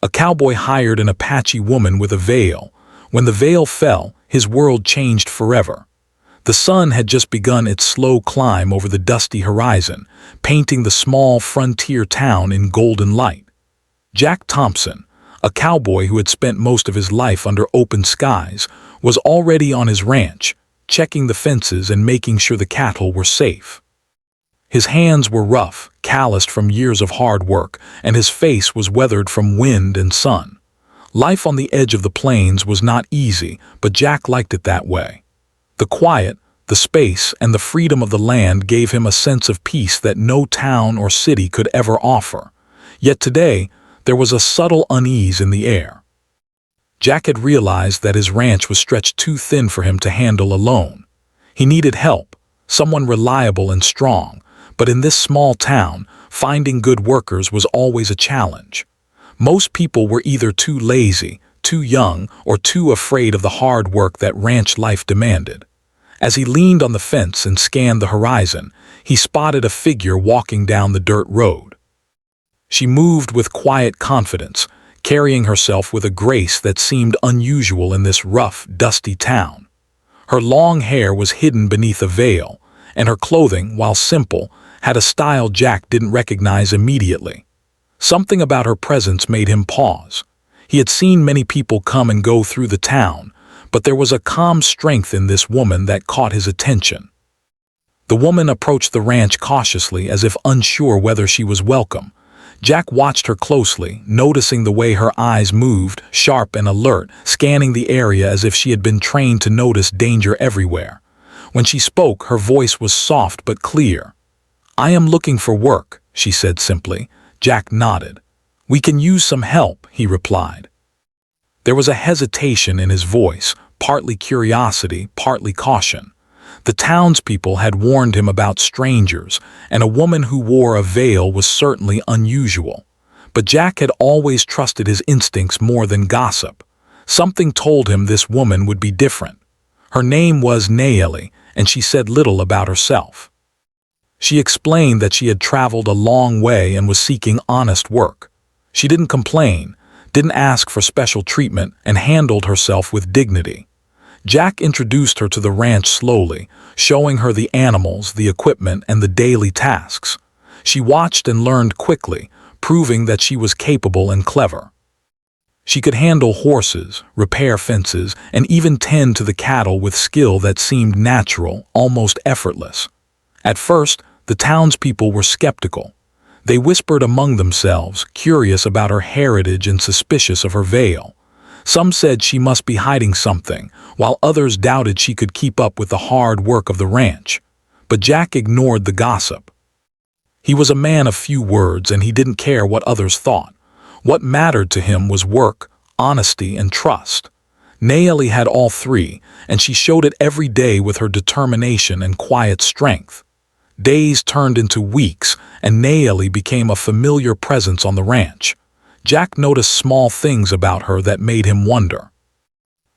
A cowboy hired an Apache woman with a veil. When the veil fell, his world changed forever. The sun had just begun its slow climb over the dusty horizon, painting the small frontier town in golden light. Jack Thompson, a cowboy who had spent most of his life under open skies, was already on his ranch, checking the fences and making sure the cattle were safe. His hands were rough, calloused from years of hard work, and his face was weathered from wind and sun. Life on the edge of the plains was not easy, but Jack liked it that way. The quiet, the space, and the freedom of the land gave him a sense of peace that no town or city could ever offer. Yet today, there was a subtle unease in the air. Jack had realized that his ranch was stretched too thin for him to handle alone. He needed help, someone reliable and strong, but in this small town, finding good workers was always a challenge. Most people were either too lazy, too young, or too afraid of the hard work that ranch life demanded. As he leaned on the fence and scanned the horizon, he spotted a figure walking down the dirt road. She moved with quiet confidence, carrying herself with a grace that seemed unusual in this rough, dusty town. Her long hair was hidden beneath a veil, and her clothing, while simple, had a style Jack didn't recognize immediately. Something about her presence made him pause. He had seen many people come and go through the town, but there was a calm strength in this woman that caught his attention. The woman approached the ranch cautiously, as if unsure whether she was welcome. Jack watched her closely, noticing the way her eyes moved, sharp and alert, scanning the area as if she had been trained to notice danger everywhere. When she spoke, her voice was soft but clear. "I am looking for work," she said simply. Jack nodded. "We can use some help," he replied. There was a hesitation in his voice, partly curiosity, partly caution. The townspeople had warned him about strangers, and a woman who wore a veil was certainly unusual. But Jack had always trusted his instincts more than gossip. Something told him this woman would be different. Her name was Nayeli, and she said little about herself. She explained that she had traveled a long way and was seeking honest work. She didn't complain, didn't ask for special treatment, and handled herself with dignity. Jack introduced her to the ranch slowly, showing her the animals, the equipment, and the daily tasks. She watched and learned quickly, proving that she was capable and clever. She could handle horses, repair fences, and even tend to the cattle with skill that seemed natural, almost effortless. At first, the townspeople were skeptical. They whispered among themselves, curious about her heritage and suspicious of her veil. Some said she must be hiding something, while others doubted she could keep up with the hard work of the ranch. But Jack ignored the gossip. He was a man of few words, and he didn't care what others thought. What mattered to him was work, honesty, and trust. Nayeli had all three, and she showed it every day with her determination and quiet strength. Days turned into weeks, and Nayeli became a familiar presence on the ranch. Jack noticed small things about her that made him wonder.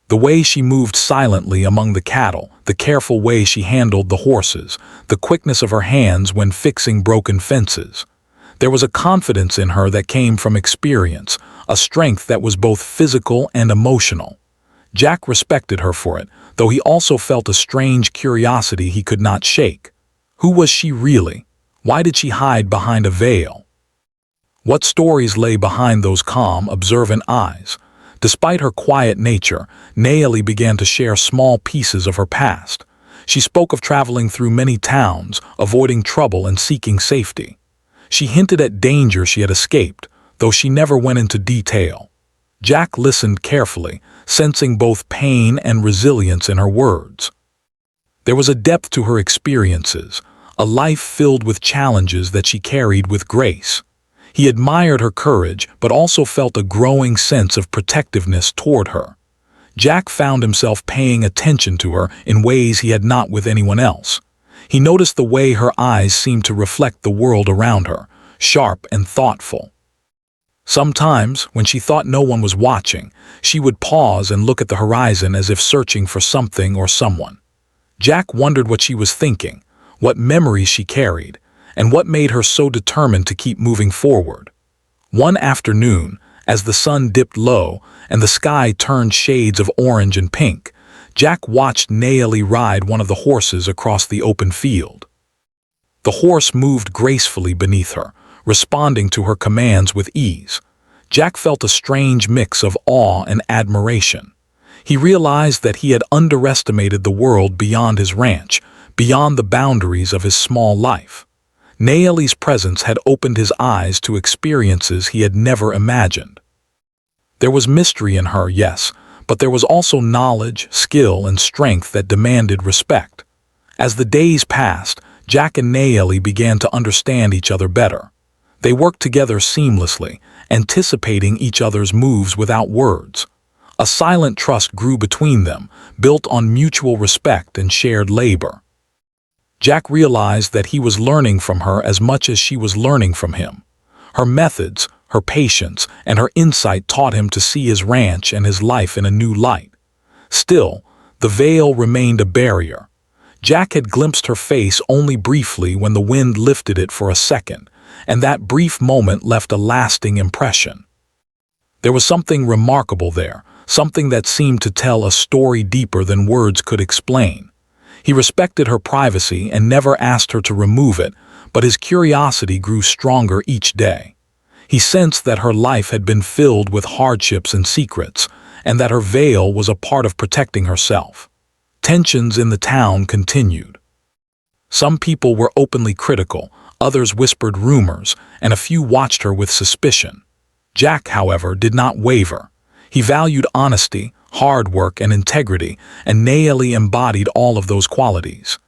The way she moved silently among the cattle, the careful way she handled the horses, the quickness of her hands when fixing broken fences. There was a confidence in her that came from experience, a strength that was both physical and emotional. Jack respected her for it, though he also felt a strange curiosity he could not shake. Who was she really? Why did she hide behind a veil? What stories lay behind those calm, observant eyes? Despite her quiet nature, Nayeli began to share small pieces of her past. She spoke of traveling through many towns, avoiding trouble and seeking safety. She hinted at danger she had escaped, though she never went into detail. Jack listened carefully, sensing both pain and resilience in her words. There was a depth to her experiences, a life filled with challenges that she carried with grace. He admired her courage, but also felt a growing sense of protectiveness toward her. Jack found himself paying attention to her in ways he had not with anyone else. He noticed the way her eyes seemed to reflect the world around her, sharp and thoughtful. Sometimes, when she thought no one was watching, she would pause and look at the horizon as if searching for something or someone. Jack wondered what she was thinking, what memories she carried, and what made her so determined to keep moving forward. One afternoon, As the sun dipped low and the sky turned shades of orange and pink, Jack watched Naomi ride one of the horses across the open field. The horse moved gracefully beneath her, responding to her commands with ease. Jack felt a strange mix of awe and admiration. He realized that he had underestimated the world beyond his ranch, beyond the boundaries of his small life. Naomi's presence had opened his eyes to experiences he had never imagined. There was mystery in her, yes, but there was also knowledge, skill, and strength that demanded respect. As the days passed, Jack and Naomi began to understand each other better. They worked together seamlessly, anticipating each other's moves without words. A silent trust grew between them, built on mutual respect and shared labor. Jack realized that he was learning from her as much as she was learning from him. Her methods, her patience, and her insight taught him to see his ranch and his life in a new light. Still, the veil remained a barrier. Jack had glimpsed her face only briefly when the wind lifted it for a second, and that brief moment left a lasting impression. There was something remarkable there, something that seemed to tell a story deeper than words could explain. He respected her privacy and never asked her to remove it, but his curiosity grew stronger each day. He sensed that her life had been filled with hardships and secrets, and that her veil was a part of protecting herself. Tensions in the town continued. Some people were openly critical, others whispered rumors, and a few watched her with suspicion. Jack, however, did not waver. He valued honesty, hard work, and integrity, and Naomi embodied all of those qualities.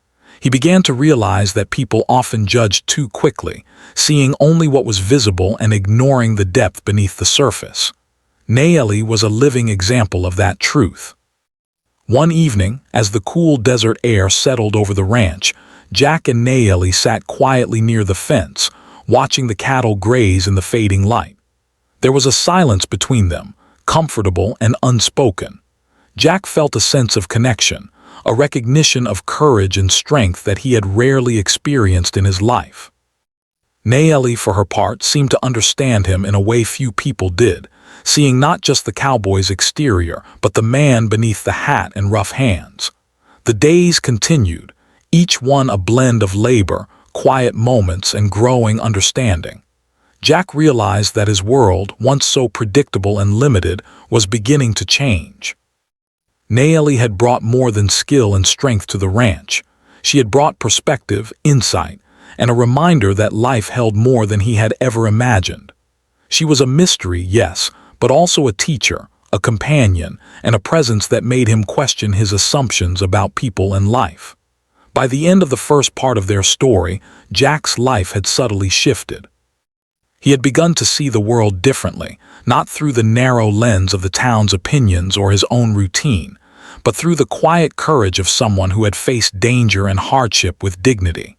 He began to realize that people often judged too quickly, seeing only what was visible and ignoring the depth beneath the surface. Naomi was a living example of that truth. One evening, as the cool desert air settled over the ranch, Jack and Naomi sat quietly near the fence, watching the cattle graze in the fading light. There was a silence between them, comfortable and unspoken. Jack felt a sense of connection, a recognition of courage and strength that he had rarely experienced in his life. Naomi, for her part, seemed to understand him in a way few people did, seeing not just the cowboy's exterior, but the man beneath the hat and rough hands. The days continued, each one a blend of labor, quiet moments, and growing understanding. Jack realized that his world, once so predictable and limited, was beginning to change. Naomi had brought more than skill and strength to the ranch. She had brought perspective, insight, and a reminder that life held more than he had ever imagined. She was a mystery, yes, but also a teacher, a companion, and a presence that made him question his assumptions about people and life. By the end of the first part of their story, Jack's life had subtly shifted. He had begun to see the world differently, not through the narrow lens of the town's opinions or his own routine, but through the quiet courage of someone who had faced danger and hardship with dignity.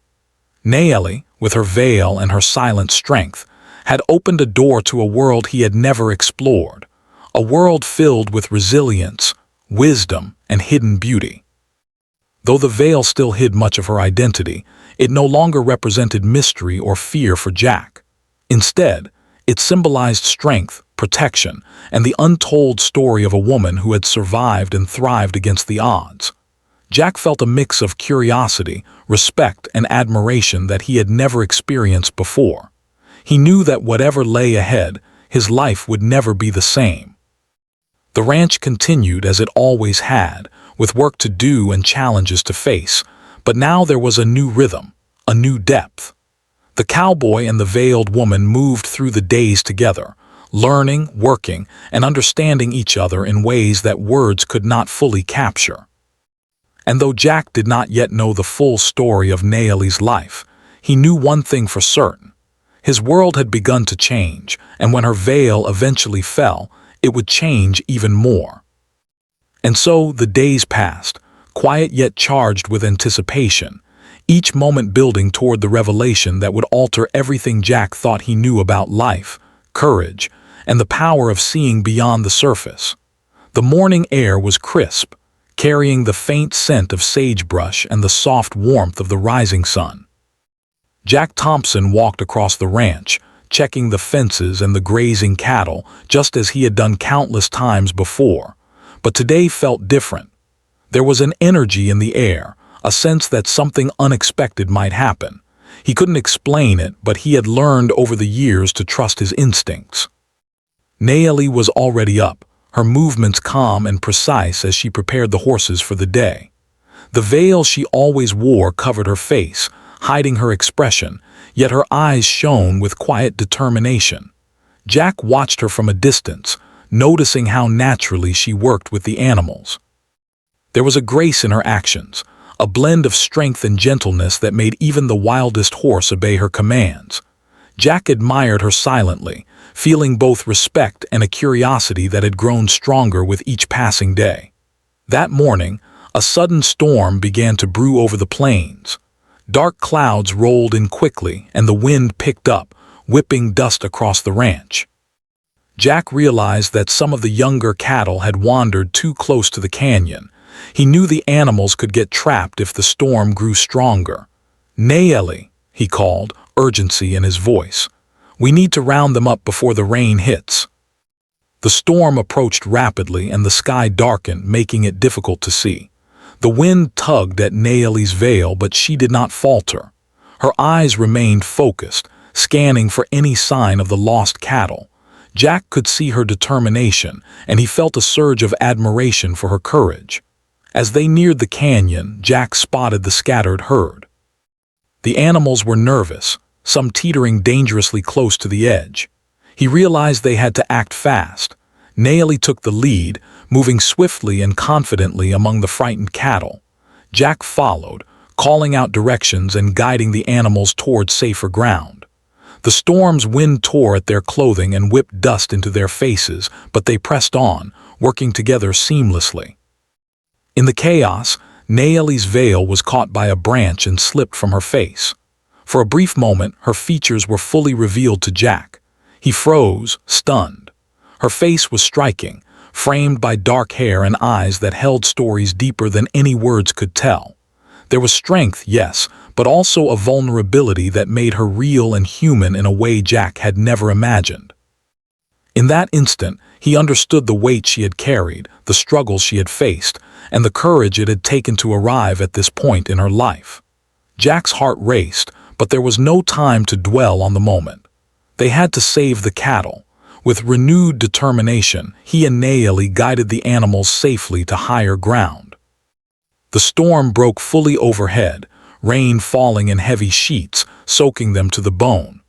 Naomi, with her veil and her silent strength, had opened a door to a world he had never explored, a world filled with resilience, wisdom, and hidden beauty. Though the veil still hid much of her identity, it no longer represented mystery or fear for Jack. Instead, it symbolized strength, protection, and the untold story of a woman who had survived and thrived against the odds. Jack felt a mix of curiosity, respect, and admiration that he had never experienced before. He knew that whatever lay ahead, his life would never be the same. The ranch continued as it always had, with work to do and challenges to face, but now there was a new rhythm, a new depth. The cowboy and the veiled woman moved through the days together, learning, working, and understanding each other in ways that words could not fully capture. And though Jack did not yet know the full story of Naomi's life, he knew one thing for certain. His world had begun to change, and when her veil eventually fell, it would change even more. And so the days passed, quiet yet charged with anticipation, each moment building toward the revelation that would alter everything Jack thought he knew about life, courage, and the power of seeing beyond the surface. The morning air was crisp, carrying the faint scent of sagebrush and the soft warmth of the rising sun. Jack Thompson walked across the ranch, checking the fences and the grazing cattle, just as he had done countless times before. But today felt different. There was an energy in the air, a sense that something unexpected might happen. He couldn't explain it, but he had learned over the years to trust his instincts. Naeli was already up, her movements calm and precise as she prepared the horses for the day. The veil she always wore covered her face, hiding her expression, yet her eyes shone with quiet determination. Jack watched her from a distance, noticing how naturally she worked with the animals. There was a grace in her actions, a blend of strength and gentleness that made even the wildest horse obey her commands. Jack admired her silently, feeling both respect and a curiosity that had grown stronger with each passing day. That morning, a sudden storm began to brew over the plains. Dark clouds rolled in quickly, and the wind picked up, whipping dust across the ranch. Jack realized that some of the younger cattle had wandered too close to the canyon. He knew the animals could get trapped if the storm grew stronger. "Naeli," he called, urgency in his voice. "We need to round them up before the rain hits." The storm approached rapidly and the sky darkened, making it difficult to see. The wind tugged at Naeli's veil, but she did not falter. Her eyes remained focused, scanning for any sign of the lost cattle. Jack could see her determination, and he felt a surge of admiration for her courage. As they neared the canyon, Jack spotted the scattered herd. The animals were nervous, some teetering dangerously close to the edge. He realized they had to act fast. Naeli took the lead, moving swiftly and confidently among the frightened cattle. Jack followed, calling out directions and guiding the animals toward safer ground. The storm's wind tore at their clothing and whipped dust into their faces, but they pressed on, working together seamlessly. In the chaos, Naeli's veil was caught by a branch and slipped from her face. For a brief moment, her features were fully revealed to Jack. He froze, stunned. Her face was striking, framed by dark hair and eyes that held stories deeper than any words could tell. There was strength, yes, but also a vulnerability that made her real and human in a way Jack had never imagined. In that instant, he understood the weight she had carried, the struggles she had faced, and the courage it had taken to arrive at this point in her life. Jack's heart raced, but there was no time to dwell on the moment. They had to save the cattle. With renewed determination, he and Naeli guided the animals safely to higher ground. The storm broke fully overhead, rain falling in heavy sheets, soaking them to the bone.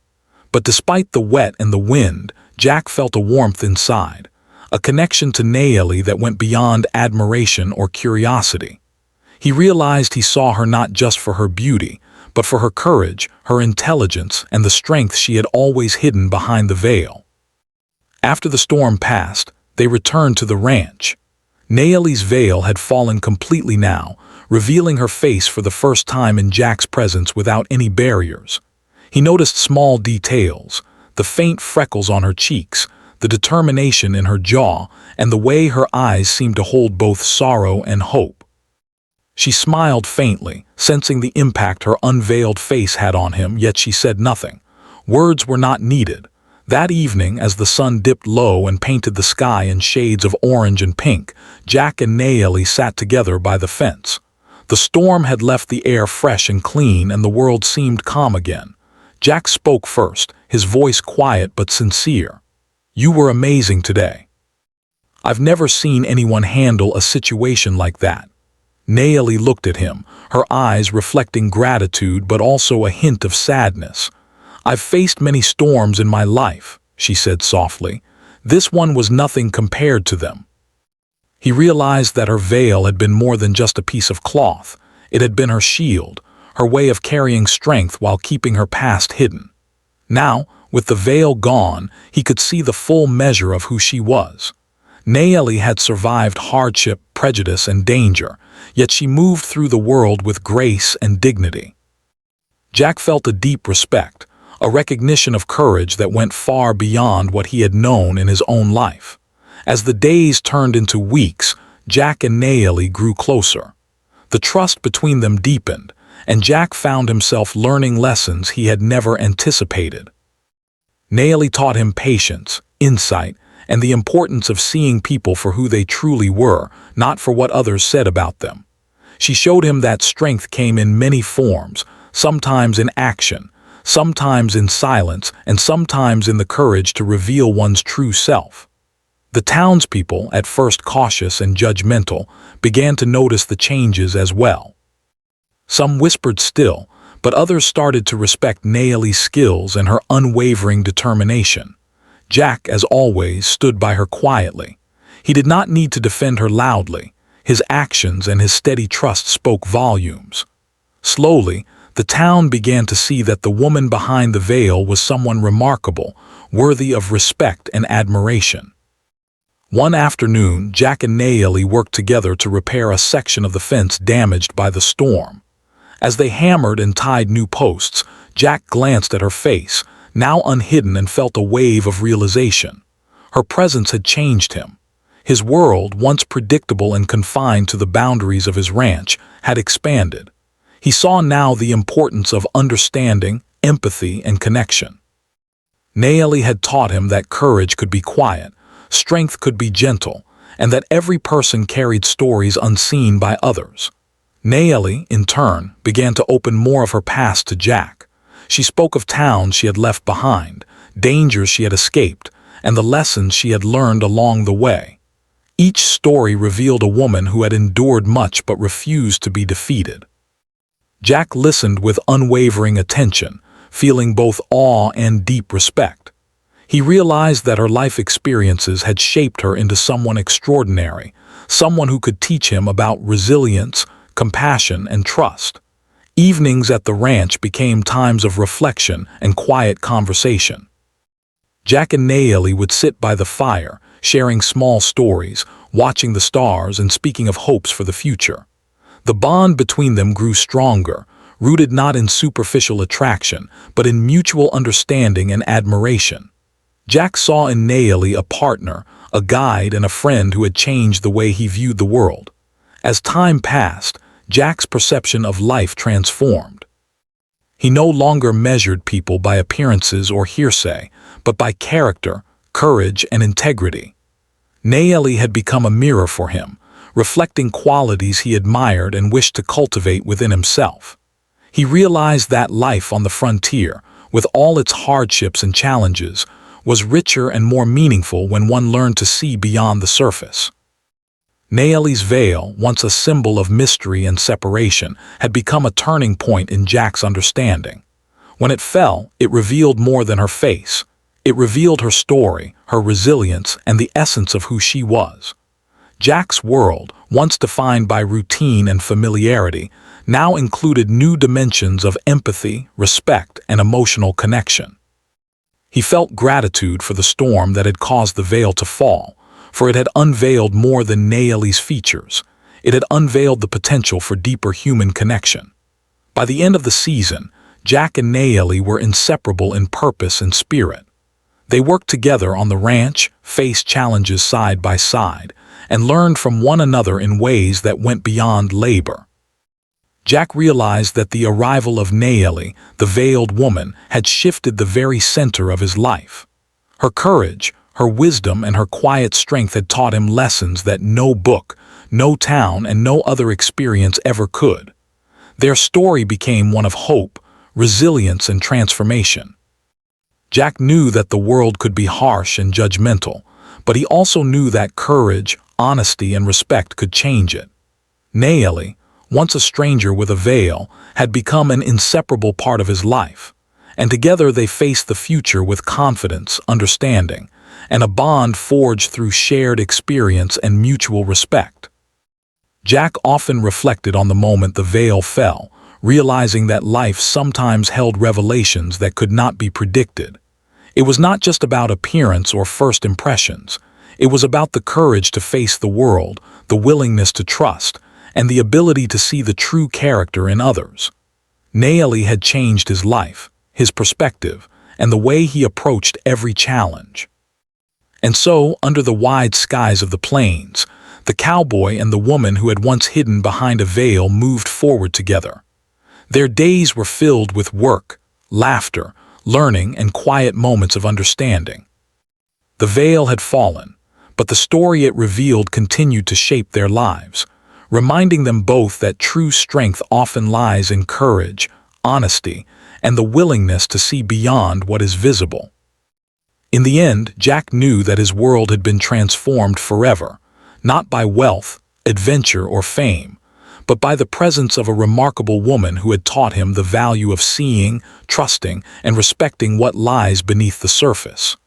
But despite the wet and the wind, Jack felt a warmth inside, a connection to Naeli that went beyond admiration or curiosity. He realized he saw her not just for her beauty, but for her courage, her intelligence, and the strength she had always hidden behind the veil. After the storm passed, they returned to the ranch. Naeli's veil had fallen completely now, revealing her face for the first time in Jack's presence without any barriers. He noticed small details, the faint freckles on her cheeks, the determination in her jaw, and the way her eyes seemed to hold both sorrow and hope. She smiled faintly, sensing the impact her unveiled face had on him, yet she said nothing. Words were not needed. That evening, as the sun dipped low and painted the sky in shades of orange and pink, Jack and Naeli sat together by the fence. The storm had left the air fresh and clean, and the world seemed calm again. Jack spoke first, his voice quiet but sincere. "You were amazing today. I've never seen anyone handle a situation like that." Naeli looked at him, her eyes reflecting gratitude but also a hint of sadness. "I've faced many storms in my life," she said softly. "This one was nothing compared to them." He realized that her veil had been more than just a piece of cloth. It had been her shield, her way of carrying strength while keeping her past hidden. Now, with the veil gone, he could see the full measure of who she was. Naeli had survived hardship, prejudice, and danger, yet she moved through the world with grace and dignity. Jack felt a deep respect, a recognition of courage that went far beyond what he had known in his own life. As the days turned into weeks, Jack and Naeli grew closer. The trust between them deepened, and Jack found himself learning lessons he had never anticipated. Naomi taught him patience, insight, and the importance of seeing people for who they truly were, not for what others said about them. She showed him that strength came in many forms, sometimes in action, sometimes in silence, and sometimes in the courage to reveal one's true self. The townspeople, at first cautious and judgmental, began to notice the changes as well. Some whispered still, but others started to respect Naomi's skills and her unwavering determination. Jack, as always, stood by her quietly. He did not need to defend her loudly. His actions and his steady trust spoke volumes. Slowly, the town began to see that the woman behind the veil was someone remarkable, worthy of respect and admiration. One afternoon, Jack and Naomi worked together to repair a section of the fence damaged by the storm. As they hammered and tied new posts, Jack glanced at her face, now unhidden, and felt a wave of realization. Her presence had changed him. His world, once predictable and confined to the boundaries of his ranch, had expanded. He saw now the importance of understanding, empathy, and connection. Naomi had taught him that courage could be quiet, strength could be gentle, and that every person carried stories unseen by others. Naomi, in turn, began to open more of her past to Jack. She spoke of towns she had left behind, dangers she had escaped, and the lessons she had learned along the way. Each story revealed a woman who had endured much but refused to be defeated. Jack listened with unwavering attention, feeling both awe and deep respect. He realized that her life experiences had shaped her into someone extraordinary, someone who could teach him about resilience, compassion, and trust. Evenings at the ranch became times of reflection and quiet conversation. Jack and Naomi would sit by the fire, sharing small stories, watching the stars, and speaking of hopes for the future. The bond between them grew stronger, rooted not in superficial attraction, but in mutual understanding and admiration. Jack saw in Naomi a partner, a guide, and a friend who had changed the way he viewed the world. As time passed, Jack's perception of life transformed. He no longer measured people by appearances or hearsay, but by character, courage, and integrity. Naomi had become a mirror for him, reflecting qualities he admired and wished to cultivate within himself. He realized that life on the frontier, with all its hardships and challenges, was richer and more meaningful when one learned to see beyond the surface. Naomi's veil, once a symbol of mystery and separation, had become a turning point in Jack's understanding. When it fell, it revealed more than her face. It revealed her story, her resilience, and the essence of who she was. Jack's world, once defined by routine and familiarity, now included new dimensions of empathy, respect, and emotional connection. He felt gratitude for the storm that had caused the veil to fall, for it had unveiled more than Naomi's features. It had unveiled the potential for deeper human connection. By the end of the season, Jack and Naomi were inseparable in purpose and spirit. They worked together on the ranch, faced challenges side by side, and learned from one another in ways that went beyond labor. Jack realized that the arrival of Naomi, the veiled woman, had shifted the very center of his life. Her courage, her wisdom, and her quiet strength had taught him lessons that no book, no town, and no other experience ever could. Their story became one of hope, resilience, and transformation. Jack knew that the world could be harsh and judgmental, but he also knew that courage, honesty, and respect could change it. Naomi, once a stranger with a veil, had become an inseparable part of his life, and together they faced the future with confidence, understanding, and a bond forged through shared experience and mutual respect. Jack often reflected on the moment the veil fell, realizing that life sometimes held revelations that could not be predicted. It was not just about appearance or first impressions. It was about the courage to face the world, the willingness to trust, and the ability to see the true character in others. Naomi had changed his life, his perspective, and the way he approached every challenge. And so, under the wide skies of the plains, the cowboy and the woman who had once hidden behind a veil moved forward together. Their days were filled with work, laughter, learning, and quiet moments of understanding. The veil had fallen, but the story it revealed continued to shape their lives, reminding them both that true strength often lies in courage, honesty, and the willingness to see beyond what is visible. In the end, Jack knew that his world had been transformed forever, not by wealth, adventure, or fame, but by the presence of a remarkable woman who had taught him the value of seeing, trusting, and respecting what lies beneath the surface.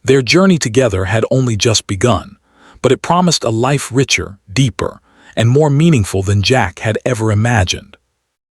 Their journey together had only just begun, but it promised a life richer, deeper, and more meaningful than Jack had ever imagined.